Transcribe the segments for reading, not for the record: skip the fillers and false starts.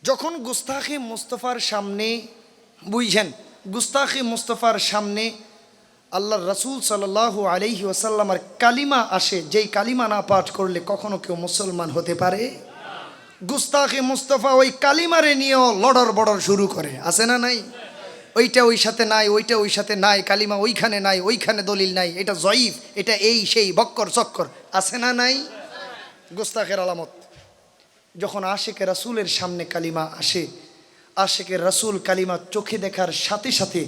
যখন গুস্তাখি মুস্তফার সামনে বুঝছেন, গুস্তাখি মুস্তফার সামনে আল্লাহর রাসূল সাল্লাল্লাহু আলাইহি ওয়াসাল্লামের কালিমা আসে, যেই কালিমা না পাঠ করলে কখনো কেউ মুসলমান হতে পারে। গুস্তাখি মুস্তফা ওই কালিমারে নিয়েও লড়র বড়র শুরু করে, আছে না নাই? ওইটা ওই সাথে নাই, ওইটা ওই সাথে নাই, কালিমা ওইখানে নাই, ওইখানে দলিল নাই, এটা জয়ীফ, এটা এই সেই বক্কর চক্কর, আছে না নাই? গুস্তাখের আলামত। যখন আশিকে রাসূলের সামনে কালিমা আসে, আশিকে রাসূল কালিমা চোখে দেখার সাথে সাথে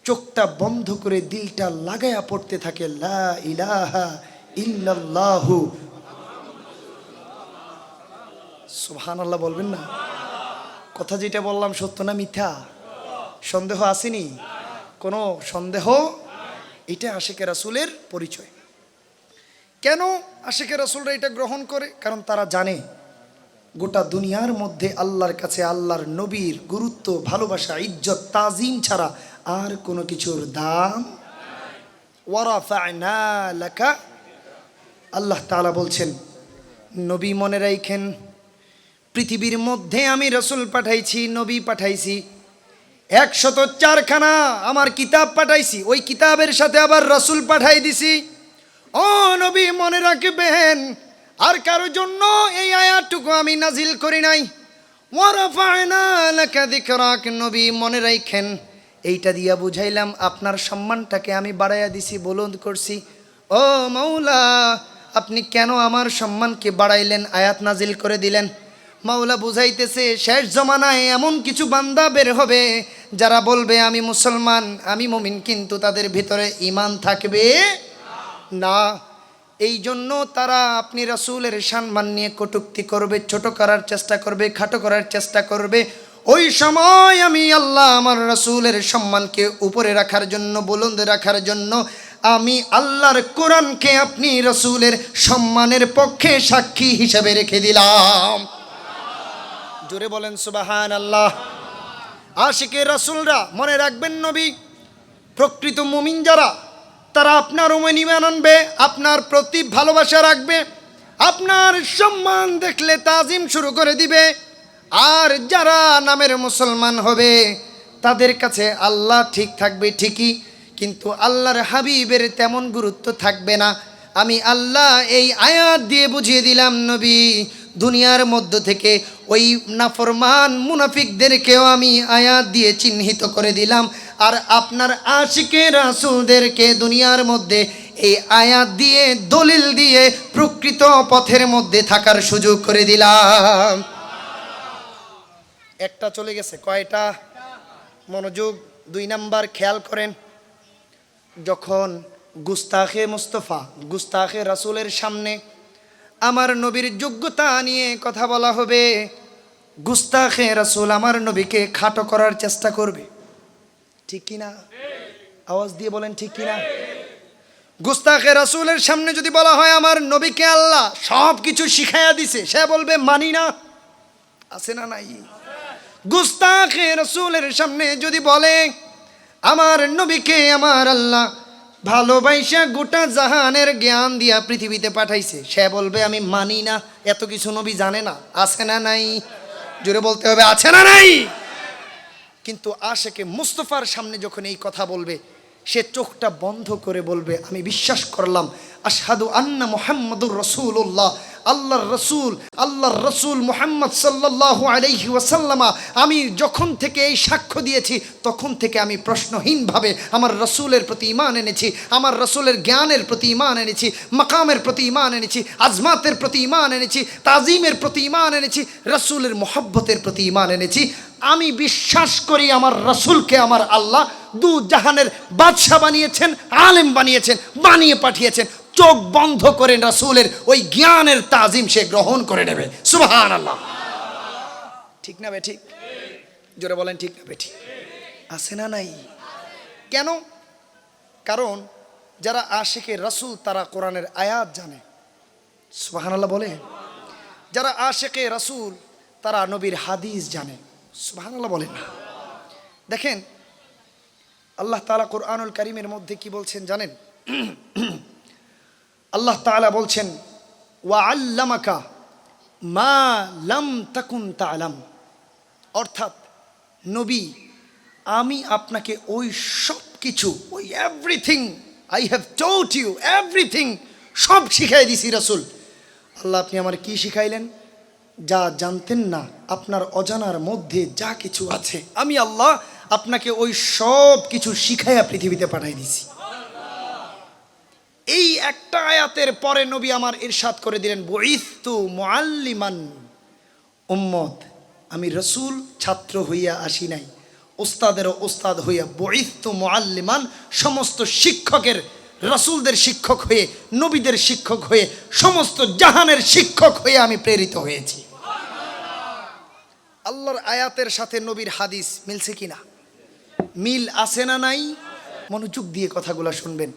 চোখটা বন্ধ করে দিলটা লাগায়া পড়তে থাকে, লা ইলাহা ইল্লাল্লাহু। সুবহানাল্লাহ বলবেন না? কথা যেটা বললাম সত্য না মিথ্যা? সন্দেহ আসেনি? কোনো সন্দেহ? এটা আশিকে রাসূলের পরিচয়। কেন আশিকে রাসূলরা এটা গ্রহণ করে? কারণ তারা জানে গোটা দুনিয়ার মধ্যে আল্লাহর কাছে আল্লাহর নবীর গুরুত্ব, ভালোবাসা, ইজ্জত, তাজিম ছাড়া আর কোনো কিছুর দাম। ওয়ারাফা'না লাকা, আল্লাহ তাআলা বলছেন নবী মনে রাখেন, পৃথিবীর মধ্যে আমি রাসূল পাঠাইছি, নবী পাঠাইছি, 104খানা আমার কিতাব পাঠাইছি, ওই কিতাবের সাথে আবার রাসূল পাঠাই দিছি। ও নবী মনে রাখবেন, আর কারোর জন্য এই আয়াতটুকু আমি নাজিল করি নাই। ওয়ারাফা'না লাকা যিকরাক, নবী মনে রাখেন, এইটা দিয়া বুঝাইলাম আপনার সম্মানটাকে আমি বাড়াইয়া দিছি, বুলন্দ করছি। ও মাওলা, আপনি কেন আমার সম্মানকে বাড়াইলেন, আয়াত নাজিল করে দিলেন? মাওলা বুঝাইতেছে শেষ জমানায় এমন কিছু বান্দা বের হবে যারা বলবে আমি মুসলমান, আমি মুমিন, কিন্তু তাদের ভিতরে ঈমান থাকবে না। এই জন্য তারা আপনি রাসূলের সম্মান নিয়ে কটূক্তি করবে, ছোট করার চেষ্টা করবে, খাটো করার চেষ্টা করবে। ওই সময় আমি আল্লাহ আমার রাসূলের সম্মানকে উপরে রাখার জন্য, বুলন্দ রাখার জন্য আমি আল্লাহর কোরআনকে আপনি রাসূলের সম্মানের পক্ষে সাক্ষী হিসেবে রেখে দিলাম। জোরে বলেন সুবহানাল্লাহ। আশিকে রাসূলরা মনে রাখবেন, নবী প্রকৃত মুমিন যারা, তারা আপনার ঈমান আনবে, আপনার প্রতি ভালোবাসা রাখবে, আপনার সম্মান দেখলে তাজিম শুরু করে দিবে। আর যারা নামের মুসলমান হবে তাদের কাছে আল্লাহ ঠিক থাকবে ঠিকই, কিন্তু আল্লাহর হাবিবের তেমন গুরুত্ব থাকবে না। আমি আল্লাহ এই আয়াত দিয়ে বুঝিয়ে দিলাম, নবী দুনিয়ার মধ্য থেকে ওই নাফরমান মুনাফিকদেরকেও আমি আয়াত দিয়ে চিহ্নিত করে দিলাম, আর আপনার আশিকে রাসূলদেরকে দুনিয়ার মধ্যে এই আয়াত দিয়ে, দলিল দিয়ে প্রকৃত পথের মধ্যে থাকার সুযোগ করে দিলাম। একটা চলে গেছে, কয়টা? মনোযোগ। 2 নাম্বার খেয়াল করেন, যখন গুস্তাখে মুস্তফা, গুস্তাখে রাসূলের সামনে আমার নবীর যোগ্যতা নিয়ে কথা বলা হবে, গুস্তাখে রাসূল আমার নবীকে খাটো করার চেষ্টা করবে, ঠিক কিনা? আওয়াজ দিয়ে বলেন ঠিক কিনা? গুস্তাখে রাসূলের সামনে যদি বলা হয় আমার নবীকে আল্লাহ সব কিছু শিখাইয়া দিছে, সে বলবে মানি না, আছে না নাই? গুস্তাখে রাসূলের সামনে যদি বলে আমার নবীকে আমার আল্লাহ ভালোবাসা গোটা জাহানের জ্ঞান দিয়া পৃথিবীতে পাঠাইছে, সে বলবে আমি মানি না, এত কিছু নবী জানে না, আছে না নাই? জোরে বলতে হবে, আছে না নাই? কিন্তু আশিকে মুস্তফার সামনে যখন এই কথা বলবে, সে চোখটা বন্ধ করে বলবে আমি বিশ্বাস করলাম, আশহাদু আন্না মুহাম্মাদুর রাসূলুল্লাহ, আল্লাহর রাসূল মুহাম্মদ সাল্লাল্লাহু আলাইহি ওয়াসাল্লামা, আমি যখন থেকে এই সাক্ষ্য দিয়েছি তখন থেকে আমি প্রশ্নহীনভাবে আমার রাসূলের প্রতি ঈমান এনেছি, আমার রাসূলের জ্ঞানের প্রতি ঈমান এনেছি, মাকামের প্রতি ঈমান এনেছি, আজমাতের প্রতি ঈমান এনেছি, তাজিমের প্রতি ঈমান এনেছি, রাসূলের মহব্বতের প্রতি ঈমান এনেছি। আমি বিশ্বাস করি আমার রাসূলকে আমার আল্লাহ দু জাহানের বাদশা বানিয়েছেন, আলেম বানিয়েছেন, বানিয়ে পাঠিয়েছেন। চোখ বন্ধ করে রাসূলের ওই জ্ঞানের তাজিম সে গ্রহণ করে নেবে। সুবহানাল্লাহ। ঠিক না বেঠিক? জোরে বলেন ঠিক না বেঠিক? আছে না নাই? কেন? কারণ যারা আশিকে রাসূল তারা কোরআনের আয়াত জানে। সুবহানাল্লাহ বলে। যারা আশিকে রাসূল তারা নবীর হাদিস জানে। সুবহানাল্লাহ বলেন না? দেখেন আল্লাহ তাআলা কোরআনুল কারীমের মধ্যে কি বলছেন জানেন? আল্লাহ তাআলা বলছেন ওয়া আল্লামাকা মা লাম তাকুন তা'লাম, অর্থাৎ নবী, আমি আপনাকে ওই সব কিছু, ওই everything I have told you everything, সব শিখাই দিছি রাসূল। আল্লাহ আপনি আমার কি শিখাইলেন? যা জানতেন না, আপনার অজানার মধ্যে যা কিছু আছে, আমি আল্লাহ আপনাকে ওই সব কিছু শিখাইয়া পৃথিবীতে পাঠাই দিছি। এই একটা আয়াতের পরে নবী আমার ইরশাদ করে দিলেন, বুইসতু মুআল্লিমান। উম্মত, আমি রসুল ছাত্র হইয়া আসি নাই, ওস্তাদেরও ওস্তাদ হইয়া, বুইসতু মুআল্লিমান, সমস্ত শিক্ষকের, রসুলদের শিক্ষক হয়ে, নবীদের শিক্ষক হয়ে, সমস্ত জাহানের শিক্ষক হয়ে আমি প্রেরিত হয়েছি। আল্লাহর আয়াতের সাথে নবীর হাদিস মিলছে কিনা? মিল আছে না নাই? মনোযোগ দিয়ে কথাগুলো শুনবেন।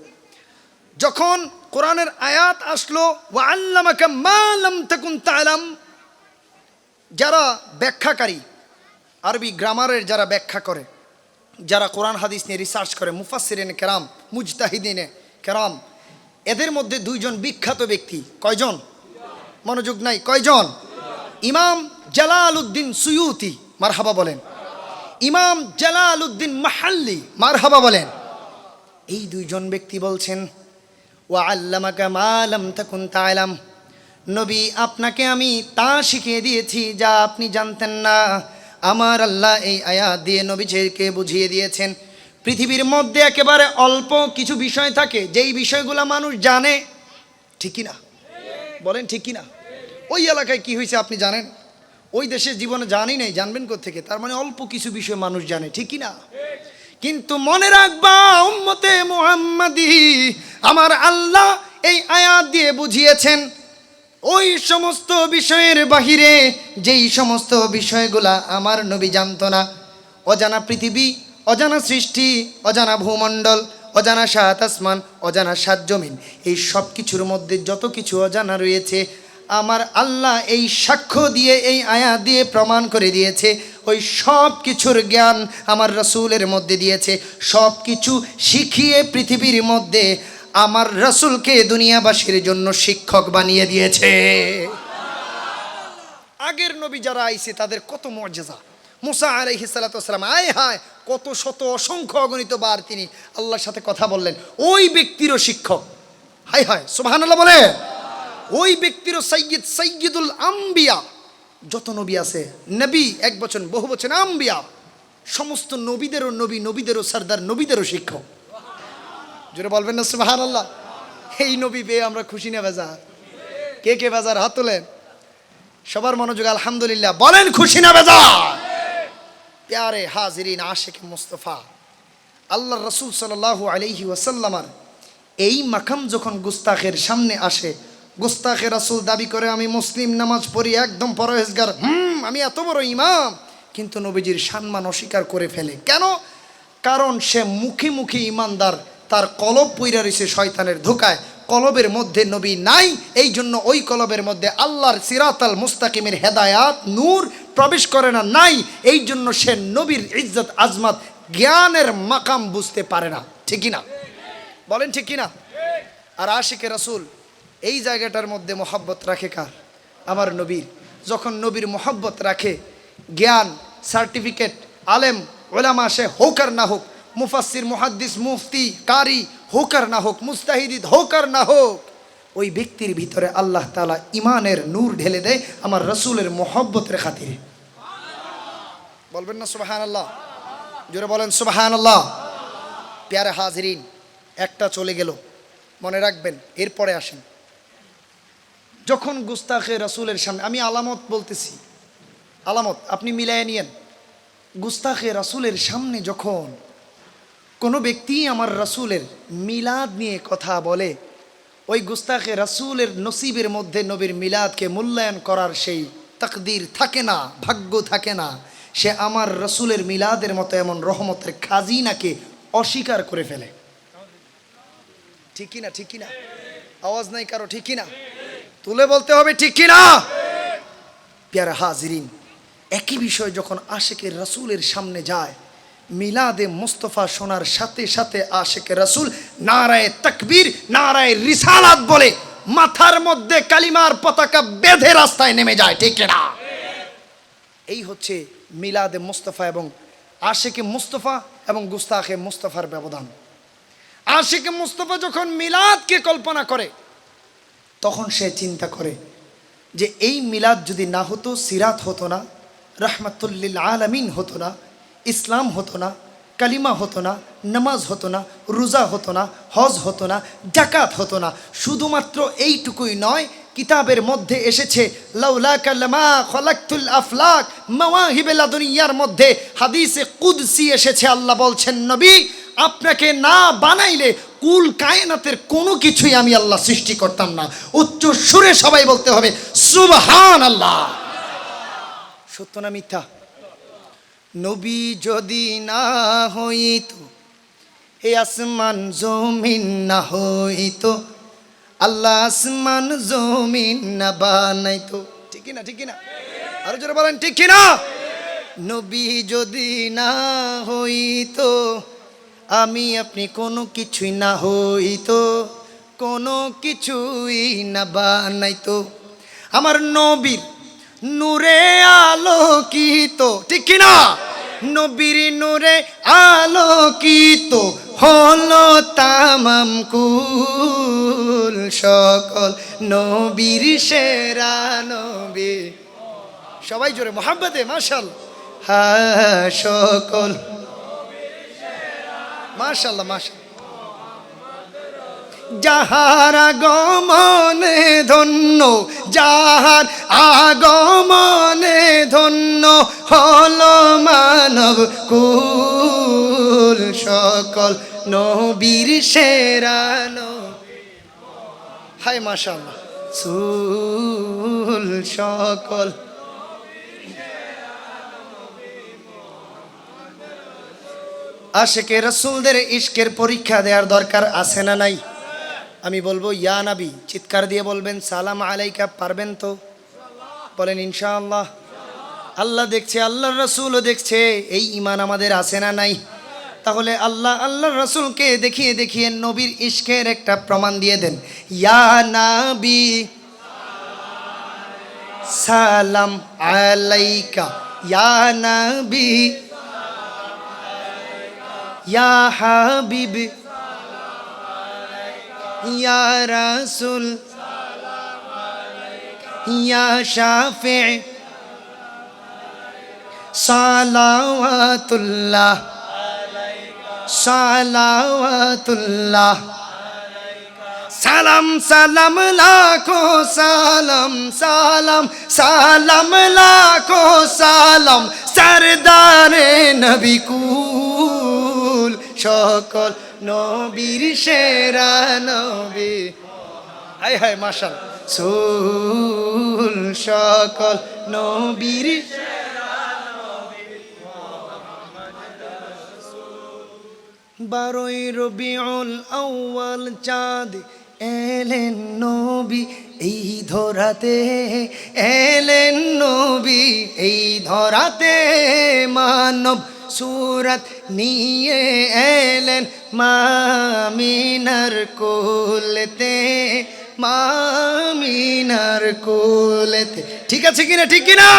যখন কোরআনের আয়াত আসলো, ওয়া আল্লামাকা মা লাম তাকুন তা'লাম, যারা ব্যাখ্যাকারী, আরবি গ্রামারের যারা ব্যাখ্যা করে, যারা কোরআন হাদিস নিয়ে রিসার্চ করে, মুফাসসিরিনে কেরাম, মুজতাহিদিনে কেরাম, এদের মধ্যে দুইজন বিখ্যাত ব্যক্তি। কয়জন? মনোযোগ নাই, কয়জন? ইমাম জালালউদ্দিন সুয়ুতি, মারহাবা বলেন। ইমাম জালালউদ্দিন মাহাল্লি, মারহাবা বলেন। এই দুইজন ব্যক্তি বলছেন, ওয়া আল্লামাকা মা লাম তাকুন তা'লাম, নবী আপনাকে আমি তা শিখিয়ে দিয়েছি যা আপনি জানতেন না। আমার আল্লাহ এই আয়াত দিয়ে নবীজিকে বুঝিয়ে দিয়েছেন, পৃথিবীর মধ্যে একেবারে অল্প কিছু বিষয় থাকে যেই বিষয়গুলো মানুষ জানে, ঠিক কি না? বলেন ঠিক কি না? ওই এলাকায় কি হয়েছে আপনি জানেন, ওই দেশের জীবনে জানি নাই, জানবেন কোত্থেকে? তার মানে অল্প কিছু বিষয় মানুষ জানে, ঠিক কি না? কিন্তু মনে রাখবা উম্মতে মুহাম্মাদি, আমার আল্লাহ এই আয়াত দিয়ে বুঝিয়েছেন ওই সমস্ত বিষয়ের বাহিরে যেই সমস্ত বিষয়গুলা আমার নবী জানতো না, অজানা পৃথিবী, অজানা সৃষ্টি, অজানা ভূমণ্ডল, অজানা সাত আসমান, অজানা সাত জমিন, এই সব কিছুর মধ্যে যত কিছু অজানা রয়েছে, আমার আল্লাহ এই সাক্ষ্য দিয়ে, এই আয়াত দিয়ে প্রমাণ করে দিয়েছে, ওই সব কিছুর জ্ঞান আমার রাসূলের মধ্যে দিয়েছে। সব কিছু শিখিয়ে পৃথিবীর মধ্যে আমার রাসূলকে দুনিয়াবাসীর জন্য শিক্ষক বানিয়ে দিয়েছে। আগের নবী যারা আইছে তাদের কত মর্যাদা। মুসা আলাইহিস সালাতু ওয়াস সালাম, আয় হায় কত শত অসংখ্য অগণিত বার তিনি আল্লাহর সাথে কথা বললেন, ওই ব্যক্তিরও শিক্ষক। হায় হায় সুবহানাল্লাহ বলে। ওই ব্যক্তিরও সাইয়্যিদ, সাইয়্যিদুল আম্বিয়া, যত নবী আছে, নবী এক বচন বহু বচন, আম্বিয়া, সমস্ত নবীদেরও নবী, নবীদেরও সরদার, নবীদেরও শিক্ষক। জোরে বলবেন না সুবহানাল্লাহ। এই নবী পেয়ে আমরা খুশি না বেজার? কে কে বেজার হাত তোলেন। সবার মনোযোগ আলহামদুলিল্লাহ বলেন, খুশি না বেজার? প্যারে হাজিরিন, আশিকে মুস্তাফা, আল্লাহর রাসূল সাল্লাল্লাহু আলাইহি ওয়াসাল্লামের এই মাকাম যখন গুস্তাখের সামনে আসে, গুস্তাখে রাসূল দাবি করে আমি মুসলিম, নামাজ পড়ি, একদম পরহেজগার, আমি এত বড় ইমাম, কিন্তু নবীজির সম্মান অস্বীকার করে ফেলে। কেন? কারণ সে মুখে মুখে ইমানদার, তার কলব পইরা রইছে শয়তানের ধোকায়, কলবের মধ্যে নবী নাই, এই জন্য ওই কলবের মধ্যে আল্লাহর সিরাতাল মুস্তাকিমের হেদায়াত নূর প্রবেশ করে না, নাই, এই জন্য সে নবীর ইজ্জত আজমত জ্ঞানের মাকাম বুঝতে পারে না, ঠিক কি না? বলেন ঠিক কি না? আর আশিকে রাসূল এই জায়গাটার মধ্যে মহব্বত রাখে কার? আমার নবীর। যখন নবীর মহব্বত রাখে, জ্ঞান, সার্টিফিকেট, আলেম, ওলামা, সে হোক আর না হোক, মুফাসসির, মুহাদ্দিস, মুফতি, কারি হোক আর না হোক, মুস্তাহিদ হোক আর না হোক, ওই ব্যক্তির ভিতরে আল্লাহ তাআলা ইমানের নূর ঢেলে দেয় আমার রাসূলের মহব্বতের খাতিরে। বলবেন না সুবহানাল্লাহ? জোরে বলেন সুবহানাল্লাহ। প্যারে হাজিরিন, একটা চলে গেল, মনে রাখবেন, এরপরে আসেন। যখন গুস্তাখে রাসূলের সামনে, আমি আলামত বলতেছি, আলামত আপনি মিলাইয়া নিয়েন। গুস্তাখে রাসূলের সামনে যখন কোনো ব্যক্তি আমার রাসূলের মিলাদ নিয়ে কথা বলে, ওই গুস্তাখে রাসূলের নসিবের মধ্যে নবীর মিলাদকে মূল্যায়ন করার সেই তাকদীর থাকে না, ভাগ্য থাকে না, সে আমার রাসূলের মিলাদের মতো এমন রহমতের খাজিনাকে অস্বীকার করে ফেলে। ঠিক কিনা? ঠিক কিনা? আওয়াজ নাই কারো, ঠিক কিনা? তুলে বলতে হবে, ঠিক কিনা? প্যারা হাজিরিন, একই বিষয় যখন আশিকের রাসূলের সামনে যায়, মিলাদে মুস্তাফা শোনার সাথে সাথে আশিকের রাসূল নারায়ে তাকবীর, নারায়ে রিসালাত বলে মাথার মধ্যে কালিমার পতাকা বেঁধে রাস্তায় নেমে যায়, ঠিক কিনা? এই হচ্ছে মিলাদে মুস্তফা এবং আশিকে মুস্তফা এবং গুস্তাখে মুস্তফার ব্যবধান। আশিকে মুস্তফা যখন মিলাদকে কল্পনা করে তখন সে চিন্তা করে যে এই মিলাদ যদি না হতো, সিরাত হতো না, রহমাতুল্লিল আলামিন হতো না, ইসলাম হতো না, কালিমা হতো না, নামাজ হতো না, রোজা হতো না, হজ হতো না, জাকাত হতো না। শুধুমাত্র এইটুকুই নয়, কিতাবের মধ্যে এসেছে লাউলাকা লামা খলাকতুল আফলাক মাওয়াহিবে লাদুনিয়ার মধ্যে হাদিসে কুদসি এসেছে, আল্লাহ বলছেন নবী আপনাকে না বানাইলে কুল কায়নাতের কোনো কিছুই আমি আল্লাহ সৃষ্টি করতাম না। উচ্চ সুরে সবাই বলতে হবে সুবহানাল্লাহ। সত্য না মিথ্যা? নবী যদি না হইতো, এই আসমান জমিন না হইতো, আল্লাহ আসমান জমিন না বানাইতো। ঠিক না? ঠিক না? আরো জোরে বলেন ঠিক কিনা? নবী যদি না হইতো, আমি আপনি কোনো কিছুই না হইতো, কোনো কিছুই না বানাইতো। আমার নবীর নূরে আলোকিত, ঠিক কিনা? নবীর নূরে আলোকিত হলো তামাম কুল, সকল নবীর সেরা নবী। সবাই জোরে মোহাম্মদে মাশাআল্লাহ। হ্যাঁ, সকল মাশাআল্লাহ মাশাআল্লাহ। যাহার আগমনে ধন্য, যাহার আগমনে ধন্য হলো মানব কুল, সকল নবীর সেরা নবী। হায় মাশাআল্লাহ। সুল সকল আশিকে রাসূলদের ইশকের পরীক্ষা দেওয়ার দরকার আছে না নাই? আমি বলবো ইয়া নবী, চিৎকার দিয়ে বলবেন সালাম আলাইকা। পারবেন তো? বলেন ইনশাআল্লাহ। আল্লাহ দেখছে, আল্লাহর রাসূলও দেখছে, এই ঈমান আমাদের আছে না নাই? তাহলে আল্লাহ আল্লাহর রাসূলকে দেখিয়ে দেখিয়ে নবীর ইশকের একটা প্রমাণ দিয়ে দেন। ইয়া নবী সালাম আলাইকা, ইয়া নবী ইয়া হাবিব ইয়া রাসূল ইয়া শাফি সালাওয়াতুল্লাহ সালাওয়াতুল্লাহ। সালাম সালাম লাখো সালাম, সালাম সালাম লাখো সালাম, সরদারে নবী কুল, সকল নবীর সেরা নবী। হায় হায় মাশাআল্লাহ। সুল সকল নবীর বারোই রবিউল আউয়াল চাঁদ এলেন নবী এই ধরাতে, এলেন নবী এই ধরাতে, মানব সুরত নিয়ে এলেন মামিনার কোলেতে, মামিনার কোলেতে। ঠিক আছে কিনা? ঠিক কিনা?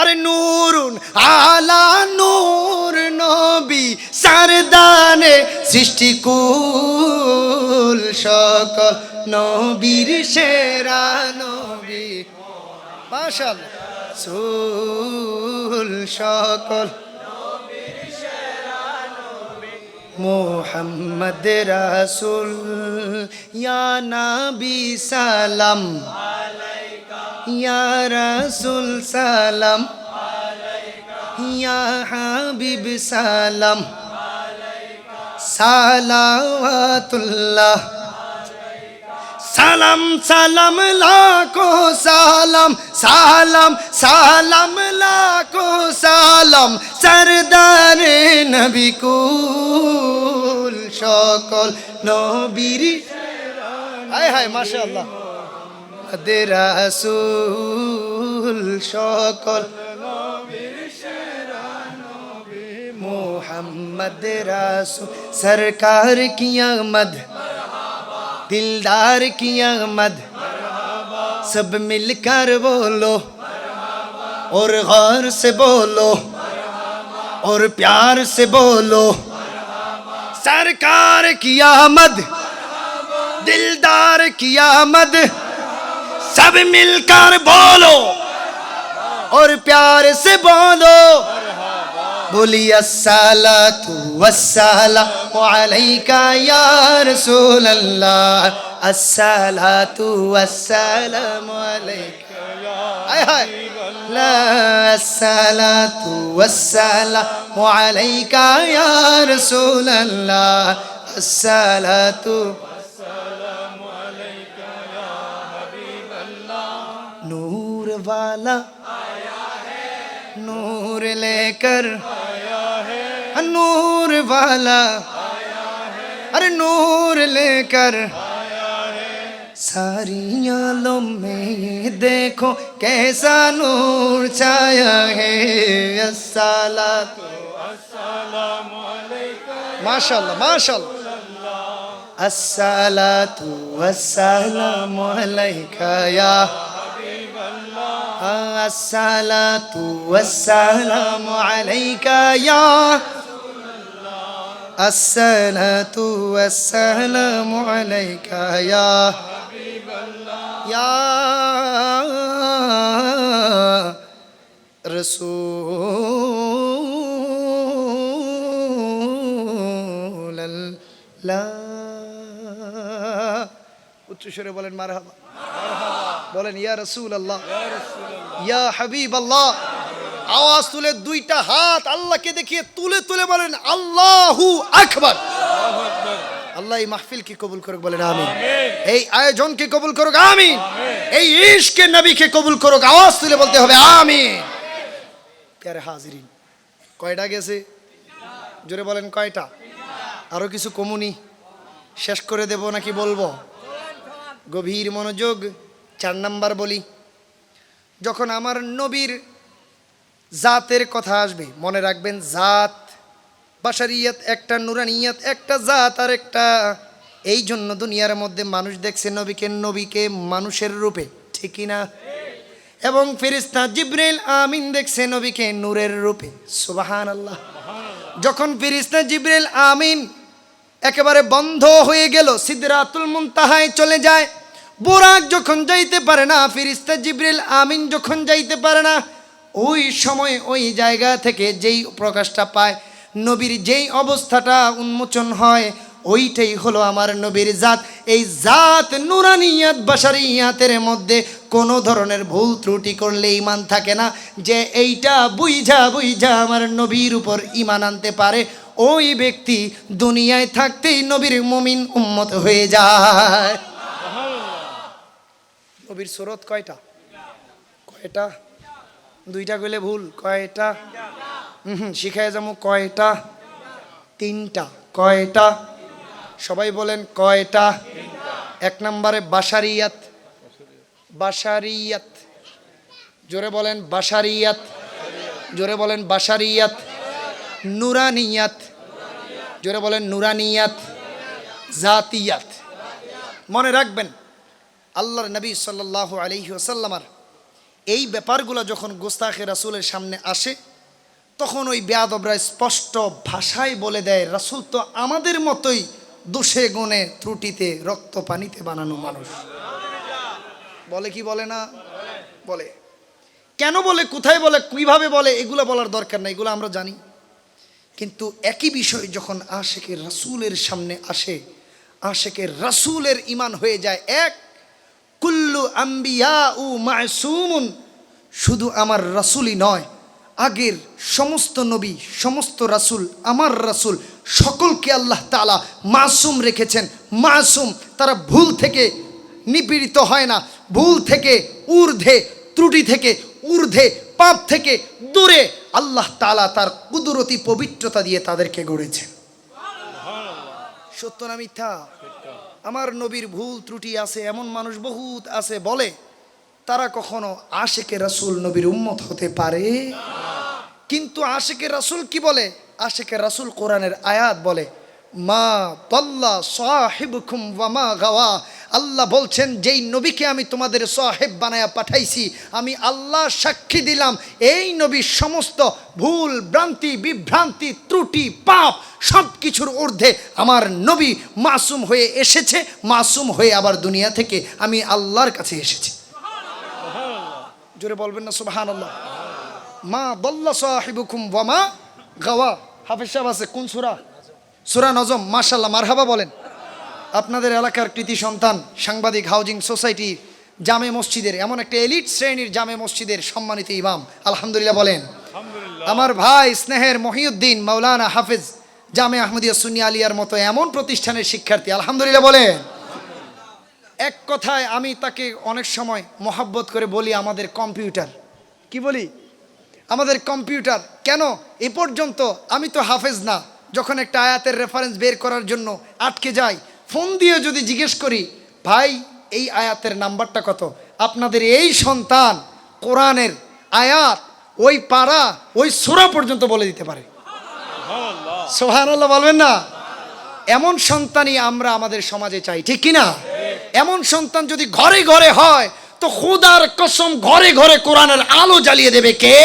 আরে নূরুন আলা নূর নবী, সরদারে সৃষ্টি কুল, সকল নবীর সেরা নবী। মাশাআল্লাহ। সুল সকল মুহাম্মদ রাসূল ইয়া নবী সালাম আলাইকা, ইয়া রাসূল সালাম আলাইকা, ইয়া হাবিব সালাম আলাইকা, সালাওয়াতুল্লাহ সালাম সালাম লাখো সালাম, সালাম সালাম লাখো সালাম, সরদারে নবী কুল, সকল নবীর। হায় হায় মাশাআল্লাহ। মুহাম্মদ রাসূল সকল নবীর সেরা নবী, মুহাম্মদ রাসূল সরকার কি আমদ, दिलदार की आमद, सब मिलकर बोलो और गौर से बोलो और प्यार से बोलो सरकार की आमद दिलदार की आमद सब मिलकर बोलो और प्यार से बोलो बोली अस्सलातु वस्सलामु अलैका या रसूल अल्लाह अस्सलातु वस्सलामु अलैका हाय हाय ला अस्सलातु वस्सलामु अलैका या रसूल अल्लाह अस्सलातु वस्सलामु अलैका या हबीब अल्लाह नूर वाला नूर लेकर आया है नूर वाला आया है अरे नूर लेकर आया है सारी आलम में ये देखो कैसा नूर छाया है अस्सलातु वस्सलामु अलैका माशाअल्लाह माशाअल्लाह अस्सलातु वस्सलामु अलैका या अस्सलातु वस्सलामु अलैका या अस्सलातु वस्सलामु अलैका या रसूल अल्लाह उच्च सुरे बोलें मारहाबा बोलें या रसूल अल्लाह या हबीब अल्लाह आवाज तुले दुईटा हाथ আল্লাহ কে দেখিয়ে তুলে তুলে বলেন আল্লাহু আকবার আল্লাহ এই মাহফিল কি কবুল করুক বলেন আমিন এই আয়োজন কে কবুল করুক আমিন এই ইশকে নবী কে কবুল করুক আওয়াজ তুলে বলতে হবে আমিন প্যারে হাজিরিন কয়টা গেছে জোরে বলেন কয়টা আরো কিছু কমুনি শেষ করে দেব নাকি বলবো গভীর মনোযোগ 4 নাম্বার বলি যখন আমার নবীর জাতের কথা আসবে মনে রাখবেন জাত বাশারিয়াত একটা নুরানিয়াত একটা জাত আর একটা এই জন্য দুনিয়ার মধ্যে মানুষ দেখছে নবীকে মানুষের রূপে ঠিক কি না এবং ফেরেশতা জিবরাইল আমিন দেখছে নবীকে নূরের রূপে সুবহানাল্লাহ যখন ফেরেশতা জিবরাইল আমিন একেবারে বন্ধ হয়ে গেল সিদরাতুল মুনতাহায় চলে যায় বুরাক যখন যাইতে পারে না ফেরেশতা জিবরাইল আমিন যখন যাইতে পারে না ওই সময় ওই জায়গা থেকে যেই প্রকাশটা পায় নবীর যেই অবস্থাটা উন্মোচন হয় ওইটাই হলো আমার নবীর জাত এই জাত নুরানিয়াত বাশারিয়াতের মধ্যে কোনো ধরনের ভুল ত্রুটি করলে ঈমান থাকে না যে এইটা বুইঝা আমার নবীর উপর ঈমান আনতে পারে ওই ব্যক্তি দুনিয়ায় থাকতেই নবীর মুমিন উম্মত হয়ে যায় নবীর সুরত কয়টা দুইটা কইলে ভুল কয়টা শিখায় যাবো কয়টা 3টা কয়টা সবাই বলেন কয়টা 1 নম্বরে বাশারিয়াত জোরে বলেন বাশারিয়াত নুরানিয়াত জোরে বলেন নুরানিয়াত জাতিয়াত মনে রাখবেন আল্লাহর নবী সাল্লাল্লাহু আলাইহি ওয়াসাল্লামের এই ব্যাপারগুলো যখন গোস্তাখে রাসূলের সামনে আসে তখন ওই বেয়াদবরা স্পষ্ট ভাষায় বলে দেয় রাসূল তো আমাদের মতোই দোষে গুণে ত্রুটিতে রক্ত পানিতে বানানো মানুষ বলে কি বলে না বলে কেন বলে কোথায় বলে কিভাবে বলে এগুলো বলার দরকার নাই এগুলো আমরা জানি কিন্তু একই বিষয় যখন আশিকে রাসূলের সামনে আসে আশিকে রাসূলের ঈমান হয়ে যায় এক কুল্লু আম্বিয়াউ মাসুমুন শুধু আমার রাসূলই নয় আগের সমস্ত নবী সমস্ত রাসূল আমার রাসূল সকলকে আল্লাহ তাআলা মাসুম রেখেছেন মাসুম তারা ভুল থেকে নিপীড়িত হয় না ভুল থেকে ঊর্ধ্বে ত্রুটি থেকে ঊর্ধ্বে পাপ থেকে দূরে আল্লাহ তাআলা তার কুদরতি পবিত্রতা দিয়ে তাদেরকে গড়েছেন সত্য না মিথ্যা আমার নবীর ভুল ত্রুটি আছে এমন মানুষ বহুত আছে বলে তারা কখনো আশিকে রাসূল নবীর উম্মত হতে পারে কিন্তু আশিকে রাসূল কি বলে আশিকে রাসূল কোরআনের আয়াত বলে মা দাল্লা সাহিবুকুম ওয়া মা গাওয়া আল্লাহ বলছেন, যেই নবীকে আমি তোমাদের সাহেব বানায়া পাঠাইছি, আমি আল্লাহ সাক্ষী দিলাম এই নবীর সমস্ত ভুল ভ্রান্তি বিভ্রান্তি ত্রুটি পাপ সব কিছুর ঊর্ধ্বে আমার নবী মাসুম হয়ে এসেছে, মাসুম হয়ে আবার দুনিয়া থেকে আমি আল্লাহর কাছে এসেছি। জোরে বলবেন না সুবহানাল্লাহ। মা দাল্লা সাহিবুকুম ওয়া মা গাওয়া। হাফেজ সাহেব আছে কোন সূরা? সূরা নজম। মাশাআল্লাহ, মারহাবা বলেন। আপনাদের এলাকার কৃতি সন্তান, সাংবাদিক, হাউজিং সোসাইটি, জামে মসজিদের, এমন একটা এলিট শ্রেণীর জামে মসজিদের সম্মানিত ইমাম, আলহামদুলিল্লাহ বলেন। আমার ভাই স্নেহের মহিউদ্দিন মাওলানা হাফেজ জামে আহমদিয়া সুন্নি আলিয়ার মতো এমন প্রতিষ্ঠানের শিক্ষার্থী, আলহামদুলিল্লাহ বলেন। এক কথায় আমি তাকে অনেক সময় মহাব্বত করে বলি আমাদের কম্পিউটার। কি বলি? আমাদের কম্পিউটার। কেন? এ পর্যন্ত আমি তো হাফেজ না, যখন একটা আয়াতের রেফারেন্স বের করার জন্য আটকে যাই, ফোন দিয়ে যদি জিজ্ঞেস করি, ভাই এই আয়াতের নাম্বারটা কত, আপনাদের এই সন্তান কোরআনের আয়াত ওই পারা ওই সূরা পর্যন্ত বলে দিতে পারে। সুবহানাল্লাহ বলবেন না? এমন সন্তানই আমরা আমাদের সমাজে চাই, ঠিক কি না? এমন সন্তান যদি ঘরে ঘরে হয় তো খোদার কসম ঘরে ঘরে কোরআনের আলো জ্বালিয়ে দেবে কে?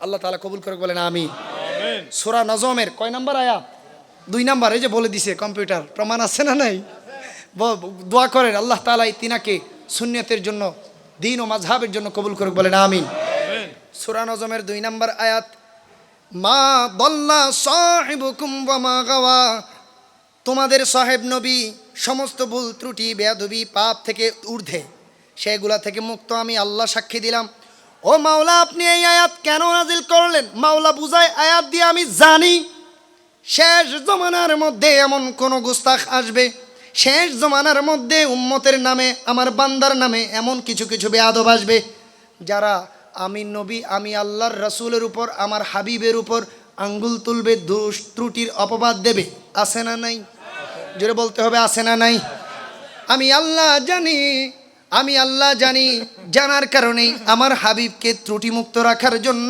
আল্লাহ তাআলা কবুল করে বলেন আমিন। সূরা নজমের কয় নাম্বার আয়াত? 2 নাম্বার। এই যে বলে দিছে কম্পিউটার, প্রমাণ আছে না নাই? দোয়া করেন আল্লাহ তাআলা তিনাকে সুন্নাতের জন্য, দ্বীন ও মাযহাবের জন্য কবুল করে বলেন আমিন। সূরা নজমের 2 নাম্বার আয়াত, মা দাল্লা সাহিবুকুম ওয়া মা গাওয়া। তোমাদের সাহেব নবী সমস্ত ভুল ত্রুটি বেয়াদবি পাপ থেকে ঊর্ধ্বে, সেগুলা থেকে মুক্ত আমি আল্লাহ সাক্ষী দিলাম। ও মাওলা, আপনি এই আয়াত কেন নাজিল করলেন? মাওলা বুঝায় আয়াত দিয়ে আমি জানি শেষ জমানার মধ্যে এমন কোন গুস্তাখ আসবে, শেষ জমানার মধ্যে উম্মতের নামে আমার বান্দার নামে এমন কিছু কিছু বেয়াদব আসবে, যারা আমি নবী আমি আল্লাহর রাসূলের উপর আমার হাবিবের উপর আঙ্গুল তুলবে, দোষ ত্রুটির অপবাদ দেবে। আছে না নাই? জোরে বলতে হবে, আছে না নাই? আমি আল্লাহ জানি, আমি আল্লাহ জানি, জানার কারণেই আমার হাবিবকে ত্রুটিমুক্ত রাখার জন্য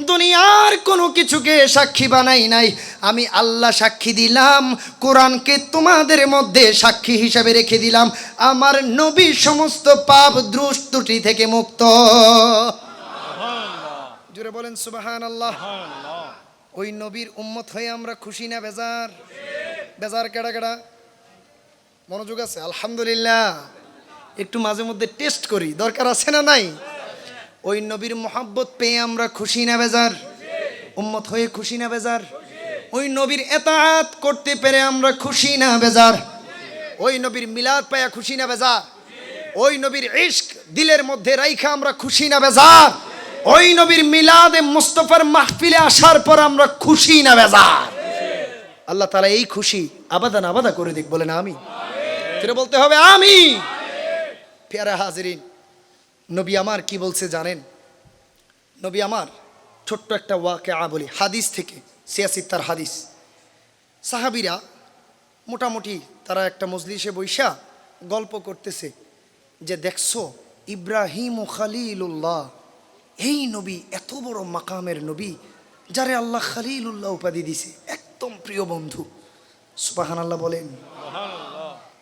দুনিয়ার কোনো কিছুকে সাক্ষী বানাই নাই। আমি আল্লাহ সাক্ষী দিলাম, কোরআনকে তোমাদের মধ্যে সাক্ষী হিসাবে রেখে দিলাম, আমার নবী সমস্ত পাপ দোষ ত্রুটি থেকে মুক্ত। জোরে বলেন সুবহানাল্লাহ। ওই নবীর উম্মত হয়ে আমরা খুশি না বেজার? বেজার কেডা কেডা? মনোযোগ আছে? আলহামদুলিল্লাহ। একটু মাঝে মধ্যে টেস্ট করি, দরকার আছে না নাই? ওই নবীর মোহাব্বত পেয়ে আমরা খুশি না বেজার? উম্মত হয়ে খুশি না বেজার? ওই নবীর এতাআত করতে পেরে আমরা খুশি না বেজার? ওই নবীর মিলাদ পায়া খুশি না বেজার? ওই নবীর ইশক দিলের মধ্যে রাইখা আমরা খুশি না বেজার? ওই নবীর মিলাদে মুস্তাফার মাহফিলে আসার পর আমরা খুশি না বেজার? আল্লাহ তাআলা এই খুশি আবাদান আবাদা করে দিক, বলেন আমিন। ফিরে বলতে হবে আমিন। প্যারা হাজিরিন, নবী আমার কি বলছে জানেন? নবী আমার ছোট্ট একটা ওয়াকিয়া বলি, হাদিস থেকে, সিয়াসিত্তার হাদিস। সাহাবীরা মোটামুটি তারা একটা মজলিসে বৈশা গল্প করতেছে যে দেখছো ইব্রাহিম ও খালিলুল্লাহ, এই নবী এত বড় মাকামের নবী যারে আল্লাহ খালিলুল্লাহ উপাধি দিছে, একদম প্রিয় বন্ধু। সুবহানাল্লাহ বলেন।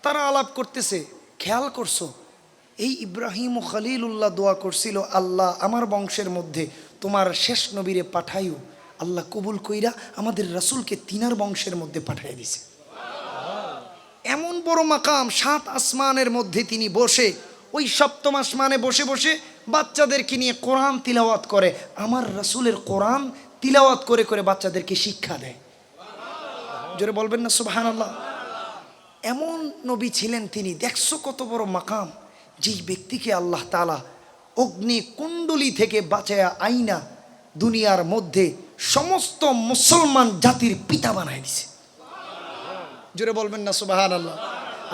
তারা আলাপ করতেছে, খেয়াল করছো এই ইব্রাহিম ও খালিলুল্লাহ দোয়া করছিল, আল্লাহ আমার বংশের মধ্যে তোমার শেষ নবীরে পাঠাইও, আল্লাহ কবুল কইরা আমাদের রাসূলকে তিনার বংশের মধ্যে পাঠাই দিছে। এমন বড় মাকাম, 7 আসমানের মধ্যে তিনি বসে, ওই 7ম আসমানে বসে বসে বাচ্চাদেরকে নিয়ে কোরআন তিলাওয়াত করে, আমার রাসূলের কোরআন তিলাওয়াত করে করে বাচ্চাদেরকে শিক্ষা দেয়। জোরে বলবেন না সুবহানাল্লাহ। এমন নবী ছিলেন তিনি। দেখছো কত বড় মাকাম, যেই ব্যক্তিকে আল্লাহ তাআলা অগ্নি কুণ্ডলী থেকে বাঁচায়া আইনা দুনিয়ার মধ্যে সমস্ত মুসলমান জাতির পিতা বানায় দিছে। জোরে বলবেন না সুবহানাল্লাহ।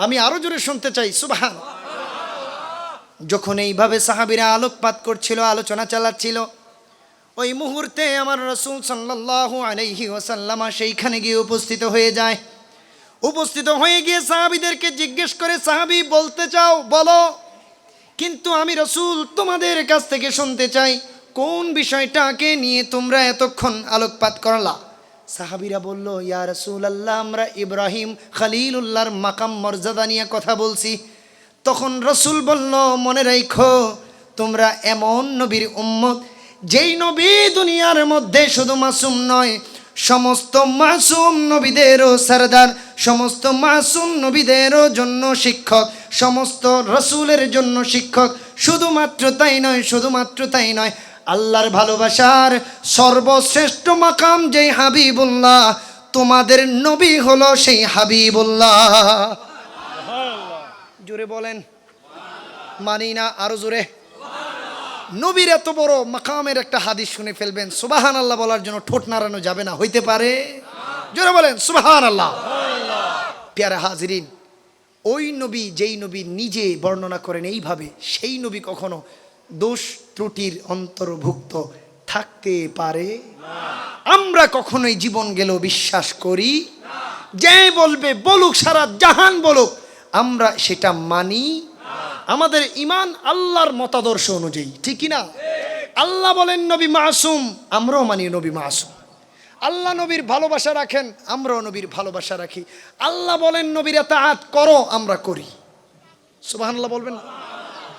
আমি আরো জোরে শুনতে চাই সুবহান। যখন এইভাবে সাহাবীরা আলোকপাত করছিল, আলোচনা চালাচ্ছিল, ওই মুহূর্তে আমার রাসূল সাল্লাল্লাহু আলাইহি ওয়াসাল্লাম সেইখানে গিয়ে উপস্থিত হয়ে যায়। উপস্থিত হয়ে গিয়ে সাহাবীদেরকে জিজ্ঞেস করে, সাহাবী বলতে চাও বলো, কিন্তু আমি রাসূল তোমাদের কাছ থেকে শুনতে চাই কোন বিষয়টাকে নিয়ে তোমরা এতক্ষণ আলোকপাত করলা। সাহাবীরা বলল, ইয়া রাসূলুল্লাহ, আমরা ইব্রাহিম খলিলুল্লাহর মাকাম মর্যাদা নিয়ে কথা বলছি। তখন রাসূল বলল, মনে রাখো তোমরা এমন নবীর উম্মত যেই নবী দুনিয়ার মধ্যে শুধু মাসুম নয়, সমস্ত মাসুম নবীদেরও সরদার, সমস্ত মাসুম নবীদেরও জন্য শিক্ষক, সমস্ত রাসূলের জন্য শিক্ষক। শুধুমাত্র তাই নয়, শুধুমাত্র তাই নয়, আল্লাহর ভালোবাসার সর্বশ্রেষ্ঠ মাকাম যেই হাবিবুল্লাহ, তোমাদের নবী হলো সেই হাবিবুল্লাহ। জোরে বলেন মানি না? আরো জোরে। নবীর এত বড় মাকামের একটা হাদিস শুনে ফেলবেন, সুবহানাল্লাহ বলার জন্য ঠোঁট নাড়ানো যাবে না, হইতে পারে? জোরে বলেন সুবহানাল্লাহ। প্যারা হাজিরিন, ওই নবী যেই নবী নিজে বর্ণনা করেন এইভাবে, সেই নবী কখনো দোষ ত্রুটির অন্তর্ভুক্ত থাকতে পারে না। আমরা কখনোই জীবন গেল বিশ্বাস করি, যে বলবে বলুক, সারা জাহান বলুক, আমরা সেটা মানি। আমাদের ঈমান আল্লাহর মতাদর্শ অনুযায়ী, ঠিক না? আল্লাহ বলেন নবী মাসুম, আমরাও মানি নবী মাসুম। আল্লাহ নবীর ভালোবাসা রাখেন, আমরাও নবীর ভালোবাসা রাখি। আল্লাহ বলেন নবীর ইতাআত করো, আমরা করি। সুবহানাল্লাহ বলবেন না?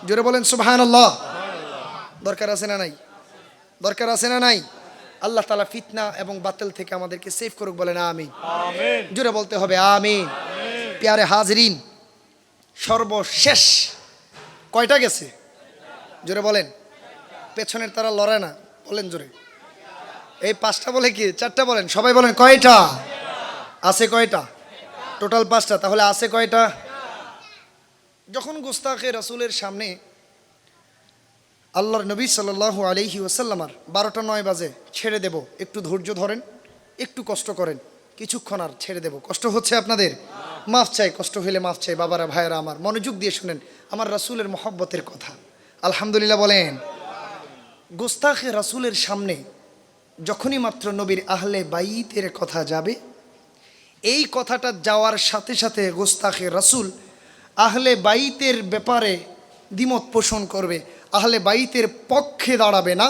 জোরে বলেন সুবহানাল্লাহ। দরকার আছে না নাই? দরকার আছে না নাই? আল্লাহ তাআলা ফিতনা এবং বাতিল থেকে আমাদেরকে সেভ করুক, বলেন আমিন। আমিন। জোরে বলতে হবে আমিন। প্যারে হাজিরিন, সর্বশেষ কয়টা গেছে? জোরে বলেন। পেছনের তারা লড়ায় না, বলেন জোরে। এই 5টা বলে কি 4টা বলেন, সবাই বলেন কয়টা আছে? কয়টা? টোটাল 5টা। তাহলে আছে কয়টা? যখন গুস্তাখে রাসূলের সামনে আল্লাহর নবী সাল্লাল্লাহু আলাইহি ওয়াসাল্লাম 12টা 9 বাজে ছেড়ে দেব, একটু ধৈর্য ধরেন, একটু কষ্ট করেন, কিছুক্ষণ আর ছেড়ে দেব। কষ্ট হচ্ছে আপনাদের? মাফ চাই, কষ্ট হইলে মাফ চাই। বাবারা ভাইয়েরা আমার, মনোযোগ দিয়ে শুনেন আমার রাসূলের মহব্বতের কথা। আলহামদুলিল্লাহ বলেন। গুস্তাখে রাসূলের সামনে যখনই মাত্র নবীর আহলে বাইতের কথা যাবে, এই কথাটা যাওয়ার সাথে সাথে গুস্তাখে রাসূল আহলে বাইতের ব্যাপারে দ্বিমত পোষণ করবে। আহলে বাইতের পক্ষে দাঁড়াবে না,